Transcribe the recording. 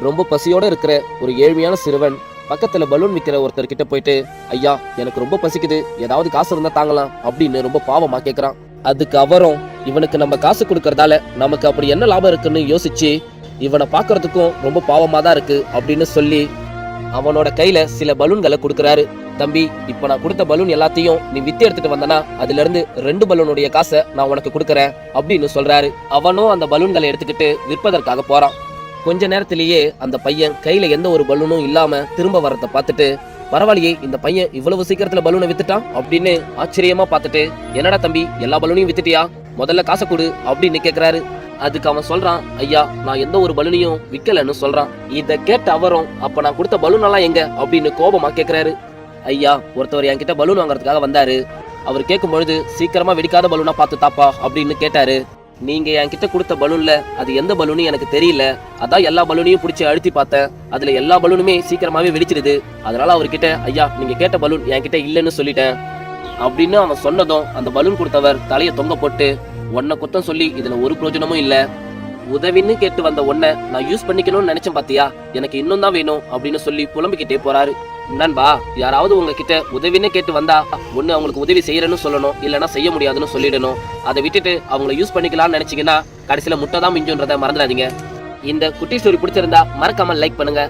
ரொம்ப பசியோட இருக்கிற ஒரு ஏழ்மையான சிறுவன் பக்கத்துல பலூன் விற்கிற ஒருத்தர் கிட்ட போயிட்டு, ஐயா எனக்கு ரொம்ப பசிக்குது, ஏதாவது காசு இருந்தா தாங்கலாம் அப்படின்னு ரொம்ப பாவமா கேக்குறான். அதுக்கு அவரும், இவனுக்கு நம்ம காசு கொடுக்கறதால நமக்கு அப்படி என்ன லாபம் இருக்குன்னு யோசிச்சு, இவனை பாக்குறதுக்கும் ரொம்ப பாவமா தான் இருக்கு அப்படின்னு சொல்லி அவனோட கையில சில பலூன்களை கொடுக்கறாரு. தம்பி, இப்ப நான் கொடுத்த பலூன் எல்லாத்தையும் நீ வித்து எடுத்துட்டு வந்தனா அதுல இருந்து 2 பலூனுடைய காசை நான் உனக்கு கொடுக்கறேன் அப்படின்னு சொல்றாரு. அவனும் அந்த பலூன்களை எடுத்துக்கிட்டு விற்பதற்காக போறான். கொஞ்ச நேரத்திலேயே அந்த பையன் கையில எந்த ஒரு பலூனும் இல்லாம திரும்ப வரத பார்த்துட்டு, பரவாயில்லையே இந்த பையன் இவ்வளவு சீக்கிரத்துல பலூனை வித்துட்டான் அப்படின்னு ஆச்சரியமா பார்த்துட்டு, என்னடா தம்பி எல்லா பலூனையும் வித்துட்டியா, முதல்ல காசை கொடு அப்படின்னு கேக்குறாரு. அதுக்கு அவன் சொல்றான், ஐயா நான் எந்த ஒரு பலூனையும் விக்கலன்னு சொல்றான். இத கேட்ட அவரும், அப்ப நான் கொடுத்த பலூன் எல்லாம் எங்க அப்படின்னு கோபமா கேக்குறாரு. ஐயா, ஒருத்தவர் என்கிட்ட பலூன் வாங்குறதுக்காக வந்தாரு. அவர் கேட்கும் பொழுது சீக்கிரமா வெடிக்காத பலூனா பார்த்து தாப்பா அப்படின்னு கேட்டாரு. நீங்க என்கிட்ட கொடுத்த பலூன்ல அது எந்த பலூனு எனக்கு தெரியல, அதான் எல்லா பலூனையும் பிடிச்சி அழுத்தி பார்த்தேன், அதுல எல்லா பலூனுமே சீக்கிரமாவே வெடிச்சிடுது. அதனால அவர்கிட்ட ஐயா நீங்க கேட்ட பலூன் என்கிட்ட இல்லைன்னு சொல்லிட்டேன் அப்படின்னு அவன் சொன்னதும் அந்த பலூன் கொடுத்தவர் தலையை தொங்க போட்டு, உன்னை குத்தம் சொல்லி இதுல ஒரு பிரயோஜனமும் இல்ல, உதவின்னு கேட்டு வந்த உன்னை நான் யூஸ் பண்ணிக்கணும்னு நினைச்சேன் பாத்தியா, எனக்கு இன்னும் தான் வேணும் அப்படின்னு சொல்லி புலம்பிக்கிட்டே போறாரு. நண்பா, யாராவது உங்ககிட்ட உதவின்னு கேட்டு வந்தா ஒண்ணு அவங்களுக்கு உதவி செய்யறேன்னு சொல்லணும், இல்லைன்னா செய்ய முடியாதுன்னு சொல்லிடணும். அதை விட்டுட்டு அவங்கள யூஸ் பண்ணிக்கலாம்னு நினைச்சீங்கன்னா கடைசியில முட்டை தான் மிஞ்சுன்றதை மறந்துடாதீங்க. இந்த குட்டி ஸ்டோரி பிடிச்சிருந்தா மறக்காம லைக் பண்ணுங்க.